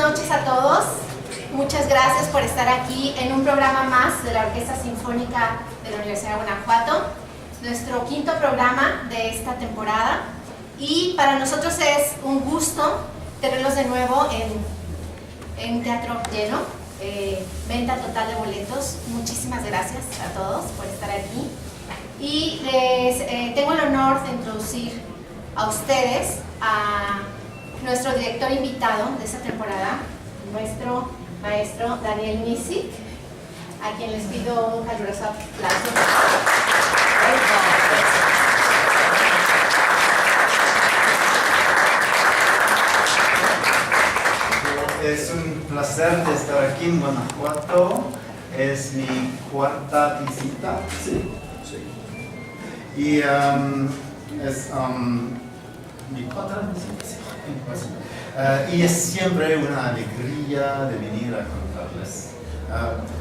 noches a todos. Muchas gracias por estar aquí en un programa más de la Orquesta Sinfónica de la Universidad de Guanajuato, nuestro quinto programa de esta temporada. Y para nosotros es un gusto tenerlos de nuevo en un teatro lleno, venta total de boletos. Muchísimas gracias a todos por estar aquí. Y les tengo el honor de introducir a ustedes a nuestro director invitado de esta temporada, nuestro maestro Daniel Misic, a quien les pido un caluroso aplauso. Es un placer de estar aquí en Guanajuato. Es mi cuarta visita. Sí. Y es mi cuarta visita. Y es siempre una alegría de venir a contarles.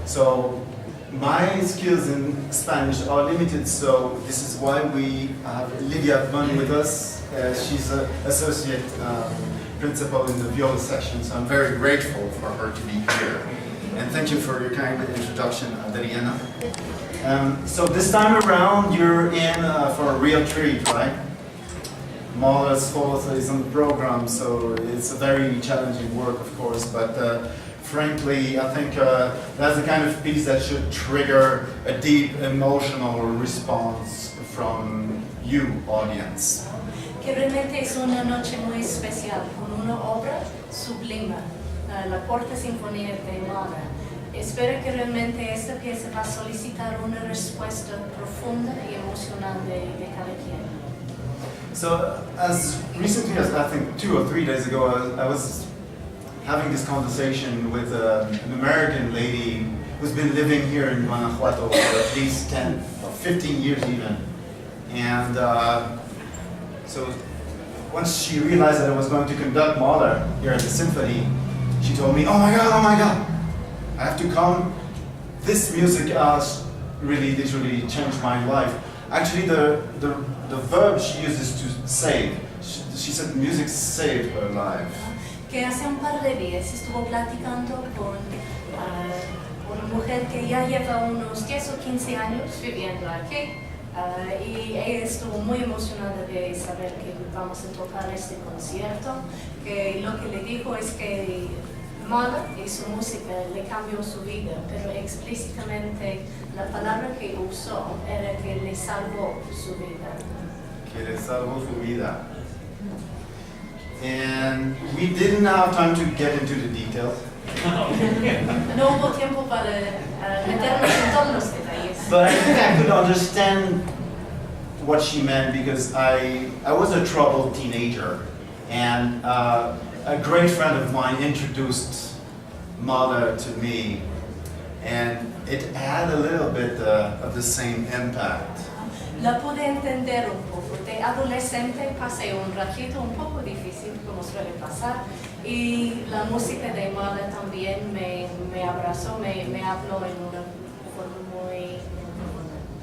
So my skills in Spanish are limited, so this is why we have Lydia Bunn with us. She's an associate principal in the viola section, so I'm very grateful for her to be here. And thank you for your kind introduction, Adriana. So this time around, you're in for a real treat, right? Mahler's Fourth is on the program, so it's a very challenging work, of course, but frankly, I think that's the kind of piece that should trigger a deep emotional response from you, audience. Que realmente es una noche muy especial, con una obra sublime, la Cuarta Sinfonía de Mahler. Espero que realmente esta pieza va a solicitar una respuesta profunda y emocional de cada quien. So, as recently as I think 2 or 3 days ago, I was having this conversation with an American lady who's been living here in Guanajuato for at least 10 or 15 years even. And so once she realized that I was going to conduct Mahler here at the symphony, she told me, oh my God, I have to come. This music really literally changed my life. Actually, the verb she uses to save, she said music saved her life. Que hace un par de días estuvo platicando con una mujer que ya lleva unos 10 o 15 años viviendo aquí y ella estuvo muy emocionada de saber que vamos a tocar este concierto, que lo que le dijo es que Mahler y su música le cambió su vida, pero explícitamente la palabra que usó era que le salvó su vida. Que le salvó su vida. And we didn't have time to get into the details. No hubo tiempo para meternos en todos los detalles. But I think I could understand what she meant because I was a troubled teenager, and a great friend of mine introduced Mahler to me, and it had a little bit of the same impact. La pude entender un poco. De adolescente pasé un ratito un poco difícil, como suele pasar, y la música de Mahler también me abrazó, me habló en una forma muy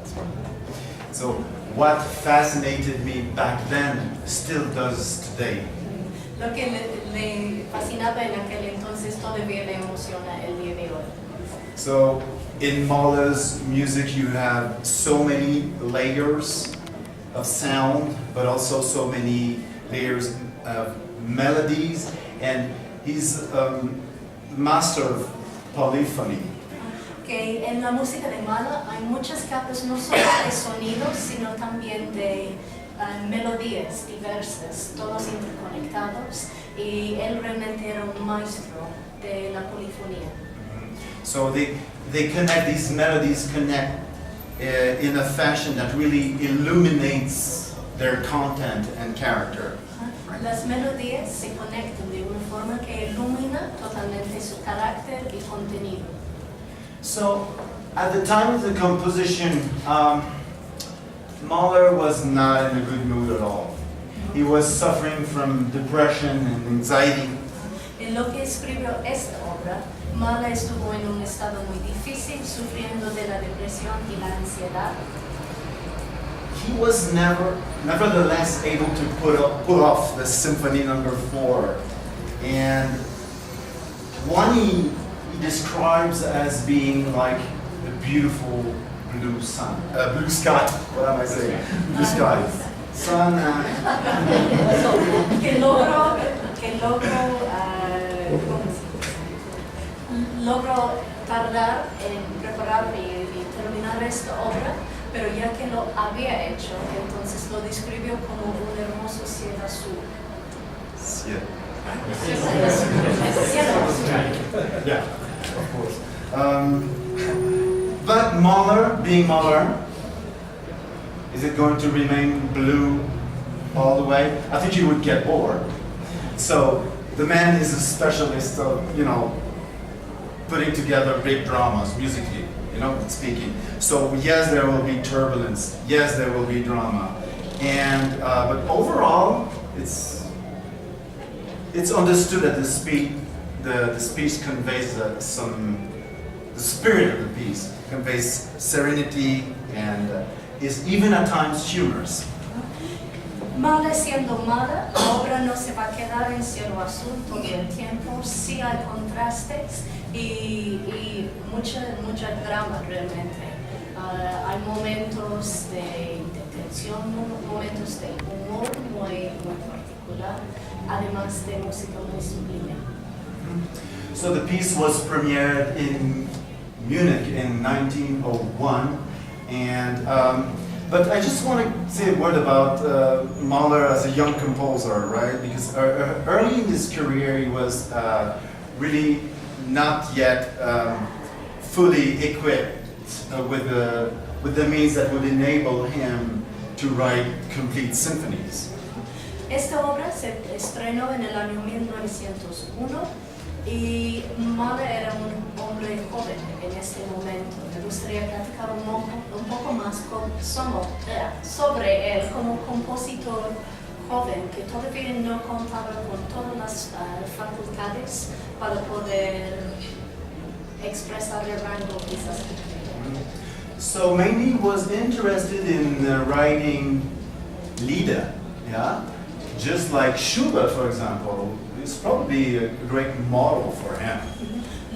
profunda. So what fascinated me back then still does today. Lo que le fascinaba en aquel entonces todavía le emociona el día de hoy. So in Mahler's music you have so many layers of sound, but also so many layers of melodies, and he's a master of polyphony. Que en la música de Mahler hay muchas capas no solo de sonidos, sino también de melodías diversas, todos interconectados, y él realmente era un maestro de la polifonía. So they connect, these melodies connect in a fashion that really illuminates their content and character. Las melodías se conectan de una forma que ilumina totalmente su carácter y contenido. So at the time of the composition, Mahler was not in a good mood at all. He was suffering from depression and anxiety. En lo que escribió esta obra, Mahler estuvo en un estado muy difícil, sufriendo de la depresión y la ansiedad. He was nevertheless able to pull off the Symphony No. 4, and One he describes as being like a beautiful blue sun, blue sky. What am I saying? Blue sky. Sun. Que logro tardar en preparar y terminar esta obra, pero ya que lo había hecho, entonces lo describió como un hermoso cielo azul. Cielo. Cielo. Yeah, of course. But Mahler, being Mahler, is it going to remain blue all the way? I think you would get bored. So the man is a specialist of, putting together big dramas musically, speaking. So yes, there will be turbulence. Yes, there will be drama, and but overall, it's understood that the speech conveys the spirit of the piece conveys serenity and is even at times humorous. Mahler siendo Mahler, la obra no se va a quedar en cielo azul todo el tiempo, sí hay contrastes y mucha drama realmente. Hay momentos de tensión, momentos de humor muy particular, además de música muy sublime. So the piece was premiered in Munich in 1901, and but I just want to say a word about Mahler as a young composer, right? Because early in his career, he was really not yet fully equipped with the means that would enable him to write complete symphonies. Esta obra se estrenó en el año 1901 y Mahler era un hombre joven en este momento. Me gustaría platicar un poco más sobre él como compositor joven que todavía no contaba con todas las facultades para poder expresar el rango quizás que tenía. So mainly was interested in writing Lieder, yeah? Just like Schubert, for example, is probably a great model for him.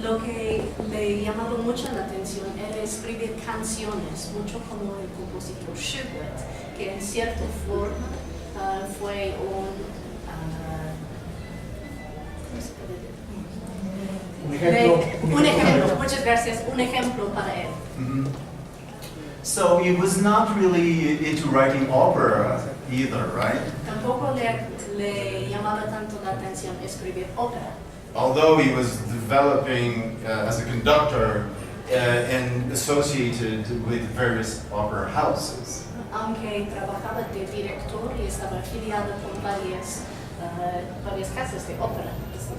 Lo que le llamaba mucho la atención era escribir canciones, mucho como el compositor Schubert, que en cierta forma fue un ejemplo, muchas gracias, un ejemplo para él. Mm-hmm. So he was not really into writing opera either, right? Tampoco le llamaba tanto la atención escribir ópera. Although he was developing as a conductor and associated with various opera houses. Aunque trabajaba de director y estaba afiliado con varias casas de ópera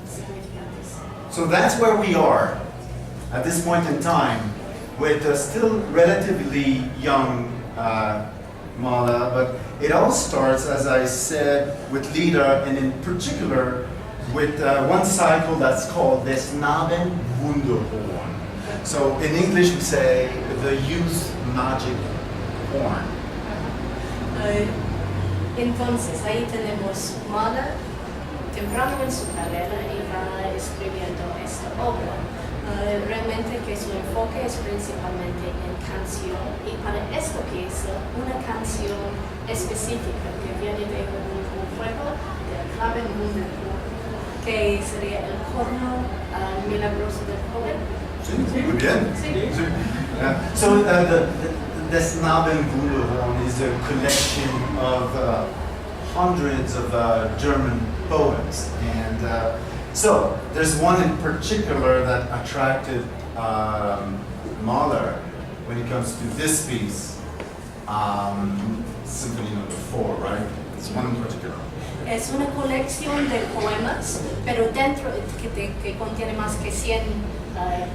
significantes. So that's where we are at this point in time, with a still relatively young Mahler, but it all starts, as I said, with Lieder, and in particular with one cycle that's called Des Knaben Wunderhorn. So in English we say the youth magic horn. Entonces ahí tenemos Mahler temprano en su carrera y va escribiendo esta obra. Realmente que su enfoque es principalmente en canción y para esta pieza una canción específica que viene de un juego de clave que sería el corno milagroso del joven. Sí, muy bien. Sí. So the Des Knaben Wunderhorn is a collection of hundreds of German poems, and so there's one in particular that attracted Mahler when it comes to this piece, Symphony No. 4, right? It's one in particular. Es una colección de poemas, pero dentro que contiene más que 100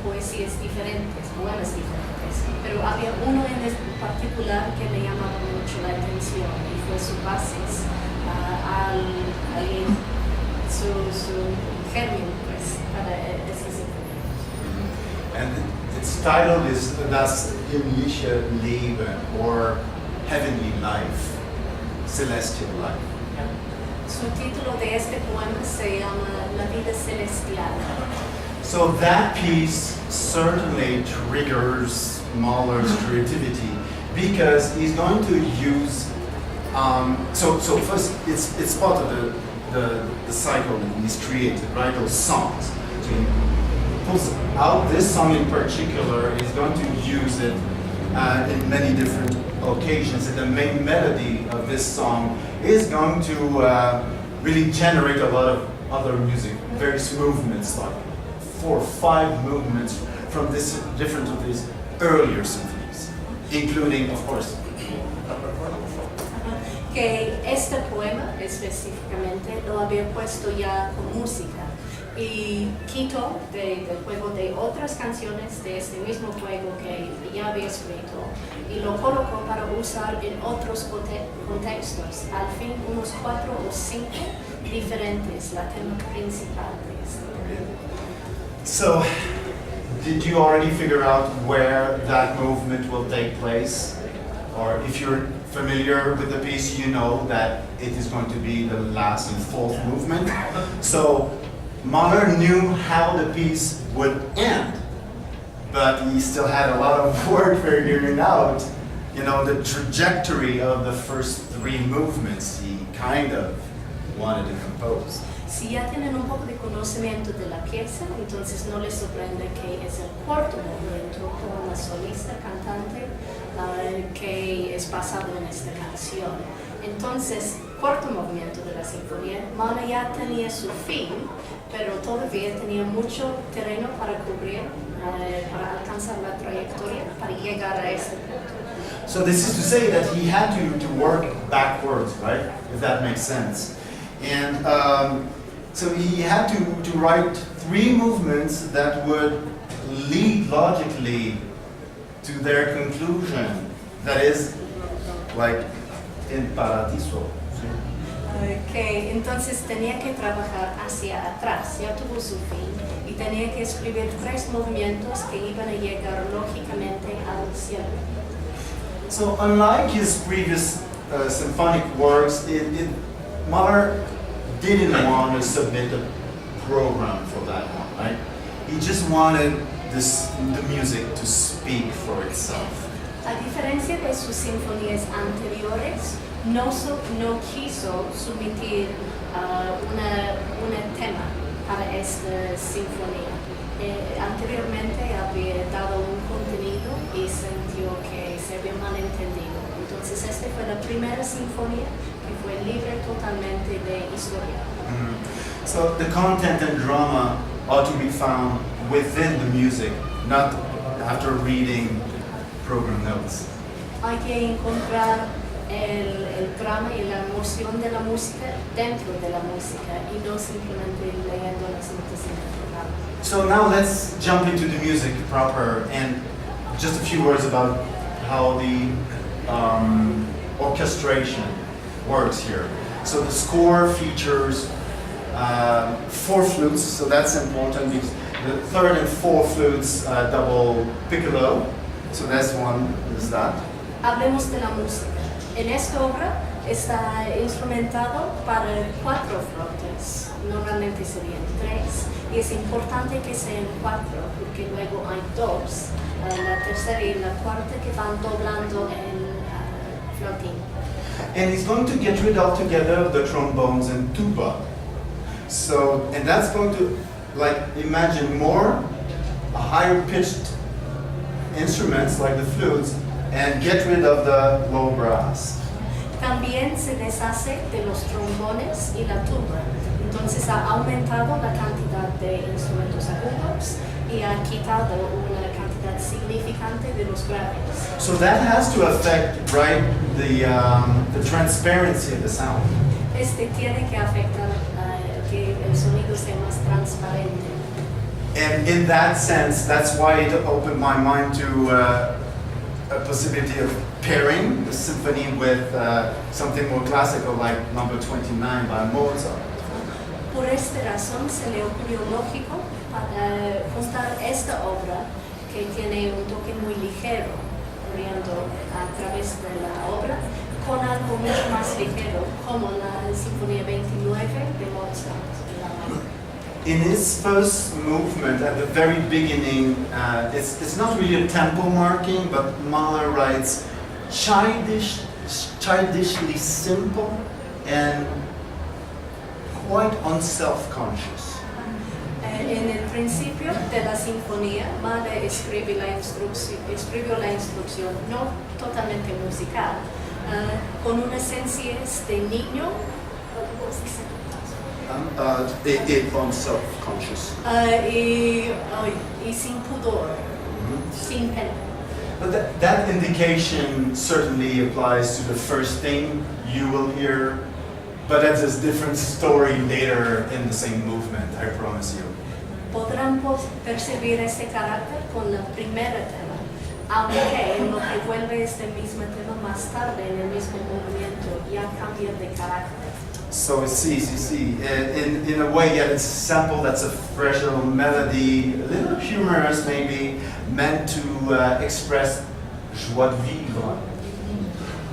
poesías diferentes, poemas diferentes. Pero había uno en particular que me llamaba mucho la atención y fue su basis, su germen, pues, para esa sinfonía. And its title is Das himmlische Leben, or Heavenly Life, Celestial Life. Su título de este poema se llama La vida celestial. So that piece certainly triggers Mahler's creativity because he's going to use. So first, it's part of the cycle that he's created, right? Those songs. So he pulls out this song in particular. He's going to use it in many different occasions, and the main melody of this song is going to really generate a lot of other music, various movements, like 4 or 5 movements from this different of these earlier symphonies, including, of course, que este poema específicamente lo había puesto ya con música y quitó del juego de otras canciones de este mismo juego que ya había escrito y lo colocó para usar en otros contextos, al fin unos 4 o 5 diferentes, la tema principal de este poema. So, did you already figure out where that movement will take place? Or if you're familiar with the piece, you know that it is going to be the last and 4th movement. So, Mahler knew how the piece would end, but he still had a lot of work figuring out, you know, the trajectory of the first 3 movements he kind of wanted to compose. Si ya tienen un poco de conocimiento de la pieza, entonces no les sorprende que es el 4º movimiento con la solista cantante que es basado en esta canción. Entonces, 4º movimiento de la sinfonía, Mahler ya tenía su fin, pero todavía tenía mucho terreno para cubrir, para alcanzar la trayectoria, para llegar a este punto. So this is to say that he had to work backwards, right? If that makes sense. And so he had to write 3 movements that would lead logically to their conclusion. That is, like in Paradiso. Que entonces tenía que trabajar hacia atrás, ya tuvo su fin, y tenía que escribir 3 movimientos que iban a llegar lógicamente al cielo. So unlike his previous symphonic works, Mahler didn't want to submit a program for that one, right? He just wanted the music to speak for itself. A diferencia de sus sinfonías anteriores, no quiso submitir un tema para esta sinfonía. Anteriormente había dado un contenido y sintió que se había malentendido. Entonces esta fue la primera sinfonía que fue libre totalmente de historia. So the content and drama ought to be found within the music, not after reading program notes. Hay que encontrar el drama y la emoción de la música dentro de la música y no simplemente leyendo las notas en el programa. So now let's jump into the music proper and just a few words about how the orchestration works here. So the score features 4 flutes, so that's important because the 3rd and 4th flutes double piccolo, so that's one, is that. Hablemos de la música. En esta obra está instrumentado para 4 flautas, normalmente serían 3, y es importante que sean 4 porque luego hay 2, la tercera y la cuarta que van doblando en flautín. And he's going to get rid altogether of the trombones and tuba. So, and that's going to, like, imagine more higher pitched instruments like the flutes and get rid of the low brass. También se deshace de los trombones y la tuba. Entonces ha aumentado la cantidad de instrumentos agudos y ha quitado una cantidad significante de los graves. So that has to affect, right, the transparency of the sound. Este tiene que afectar que el sonido sea más transparente. And in that sense, that's why it opened my mind to a possibility of pairing the symphony with something more classical like number 29 by Mozart. Por esta razón se le ocurrió lógico para juntar esta obra que tiene un toque muy ligero, corriendo a través de la obra, con algo mucho más ligero, como la Sinfonía 29 de Mozart. in his first movement, at the very beginning, it's not really a tempo marking, but Mahler writes childishly simple and quite unself-conscious. En el principio de la sinfonía, Mahler escribió la instrucción no totalmente musical, con una sencillez de niño, Unself-conscious. y sin pudor, sin pena. But that indication certainly applies to the first thing you will hear, but that's a different story later in the same movement, I promise you. Podrán percibir este carácter con la primera tema, aunque en lo que vuelve este mismo tema más tarde en el mismo movimiento ya cambia de carácter. So you see, in a way, yeah, it's a sample that's a fresh little melody, a little humorous maybe, meant to express joie de vivre.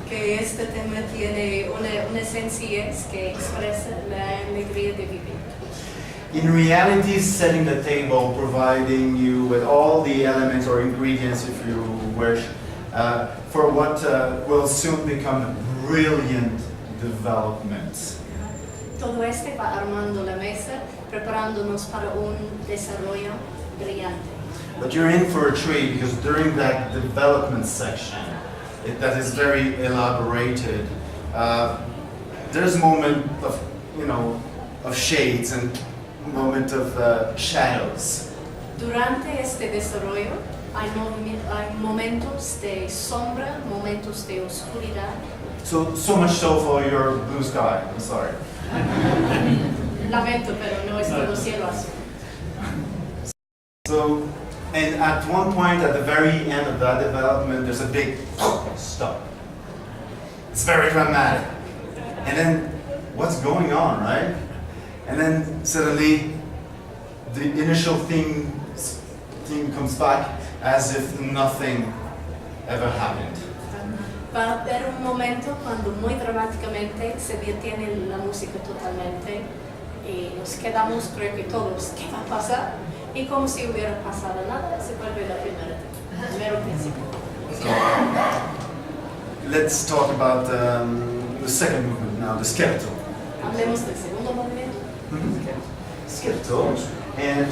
Que este tema tiene una sencillez que expresa la alegría de vivir. In reality, setting the table, providing you with all the elements or ingredients, if you wish, for what will soon become a brilliant development. Todo este va armando la mesa, preparándonos para un desarrollo brillante. But you're in for a treat because during that development section, that is very elaborated, there's a moment of, of shades and moment of shadows. Durante este desarrollo hay momentos de sombra, momentos de oscuridad. So much so for your blue sky. I'm sorry. Lamento, pero no es todo cielo azul. So, and at one point, at the very end of that development, there's a big stop. It's very dramatic. And then, what's going on, right? And then suddenly, the initial theme comes back as if nothing ever happened. Va a haber un momento cuando muy dramáticamente se detiene la música totalmente y nos quedamos, creo que todos, ¿qué va a pasar? Y como si hubiera pasado nada, se vuelve la primero principio. Let's talk about the second movement now, the scherzo. Hablemos del segundo movimiento. Scherzo. And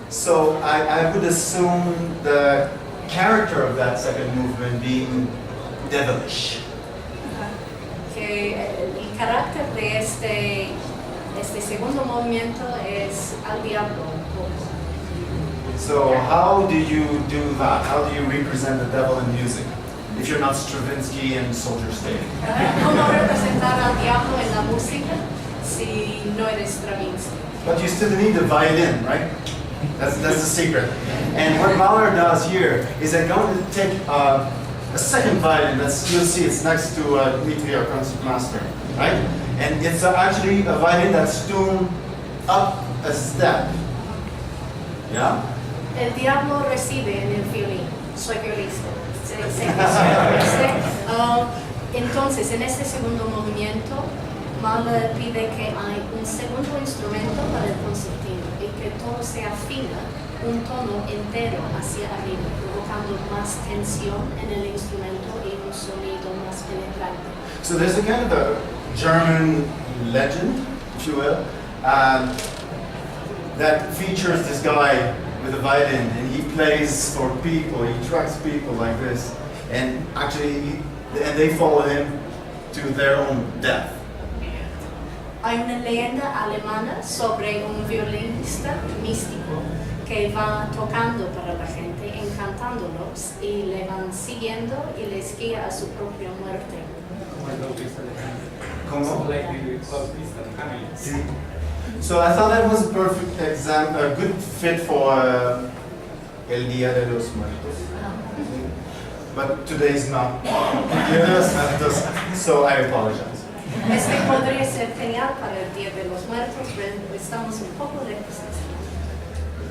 so I would assume the character of that second movement being devilish. Que el carácter de este segundo movimiento es al diablo. So how do you do that? How do you represent the devil in music? If you're not Stravinsky and Soldier State. ¿Cómo representar al diablo en la música si no eres Stravinsky? But you still need the violin, right? That's the secret. And what Mahler does here is they're going to take a second violin. You'll see it's next to Dmitri, our concert master, right? And it's actually a violin that's tuned up a step. Yeah? El diablo reside en el violín. Soy violista. Entonces, en este segundo movimiento, Mahler pide que hay un segundo instrumento para el concertino y que todo se afina un tono entero hacia arriba, provocando más tensión en el instrumento y un sonido más penetrante. So there's a kind of a German legend, if you will, that features this guy with a violin, and he plays for people, he tracks people like this, and actually, and they follow him to their own death. Hay una leyenda alemana sobre un violinista místico que va tocando para la gente, encantándolos, y le van siguiendo y les guía a su propia muerte. ¿Cómo? Sí. So I thought that was a perfect example, a good fit for El Día de los Muertos. But today is not Día de los Muertos, so I apologize. Este podría ser genial para el Día de los Muertos, pero estamos un poco lejos.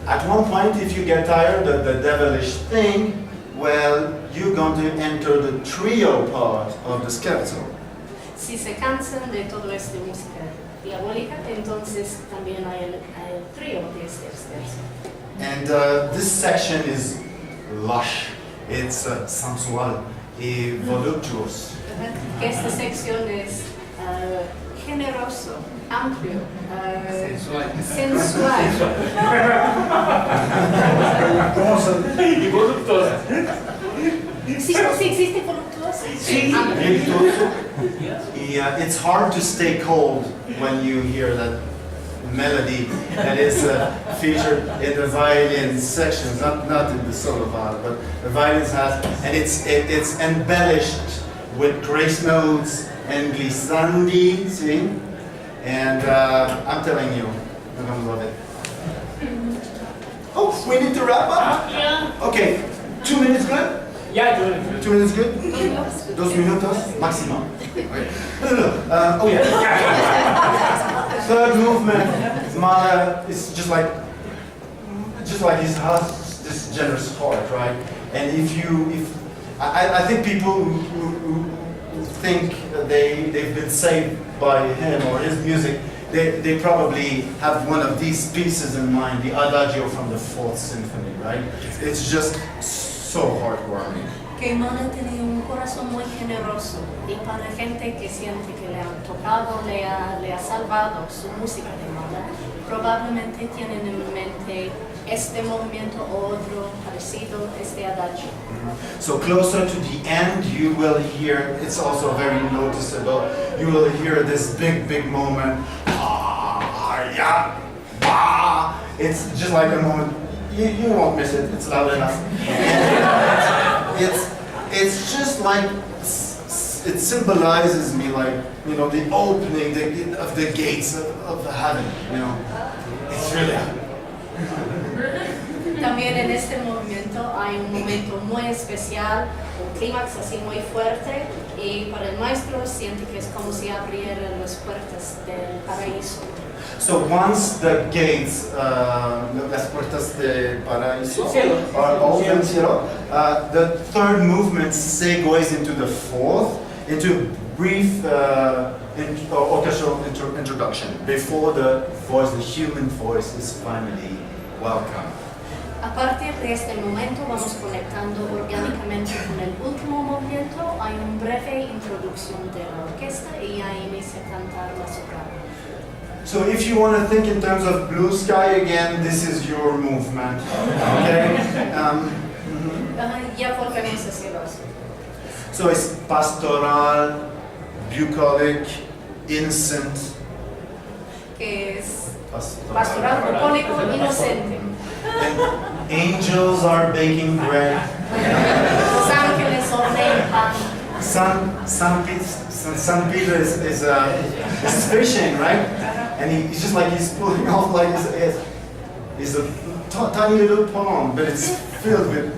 At one point, if you get tired of the devilish thing, well, you're going to enter the trio part of the scherzo. Si se cansan de toda esta música diabólica, entonces también hay el trío de este tercio. And this section is lush, it's sensual y voluptuous. Que esta sección es generoso, amplio, sensual. Y voluptuosa. Sí, existe voluptuoso. Sí. It's hard to stay cold when you hear that melody that is featured in the violin sections, not in the solo part, but the violins has, and it's embellished with grace notes and glissandi, see? And I'm telling you, you're gonna love it. Oh, we need to wrap up? Yeah. Okay, 2 minutes good? Yeah, do it. 2 minutes good? 2 minutos maximum. Oh yeah. Third movement, Mala is just like his heart, this generous heart, right? And I think people who think that they've been saved by him or his music, they probably have one of these pieces in mind, the Adagio from the Fourth Symphony, right? It's just so heartwarming. Que Mala tenía un corazón muy generoso y para gente que siente que le han tocado, le ha salvado su música de Mala, probablemente tienen en mente este movimiento o otro parecido, este adagio. So closer to the end, you will hear, it's also very noticeable, you will hear this big moment. It's just like a moment, you won't miss it, it's loud enough. It's just like, it symbolizes me like, you know, the opening of the gates of heaven, you know. It's really. También en este movimiento hay un momento muy especial, un clímax así muy fuerte y para el maestro siente que es como si abrieran las puertas del paraíso. So once the gates, las puertas del paraíso, Cielo. are open, cielo, the third movement segues into the fourth, into brief orchestral introduction before the human voice is finally welcome. A partir de este momento vamos conectando orgánicamente con el último movimiento, hay una breve introducción de la orquesta y ahí inicia a cantar la soprano. So if you want to think in terms of blue sky again, this is your movement, okay? Ya volveremos hacia los. So it's pastoral, bucolic, innocent. Que es pastoral, bucólico, inocente. And angels are baking bread. Los ángeles ordenan pan. San Peter is fishing, right? And he's just like he's pulling off like it's a tiny little pond, but it's filled with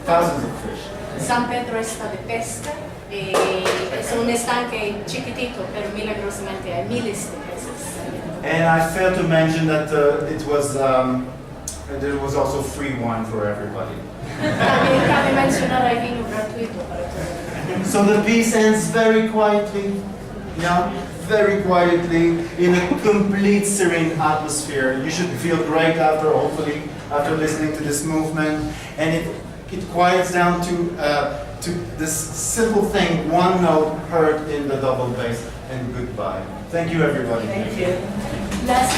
thousands of fish. San Pedro está de pesca, es un estanque chiquitito, pero milagrosamente hay miles de peces. And I failed to mention that there was also free wine for everybody. También cabe mencionar hay vino gratuito para todos. So the piece ends very quietly, yeah, very quietly, in a complete serene atmosphere. You should feel great hopefully, after listening to this movement. And it quiets down to this simple thing, one note heard in the double bass, and goodbye. Thank you, everybody. Thank you. Las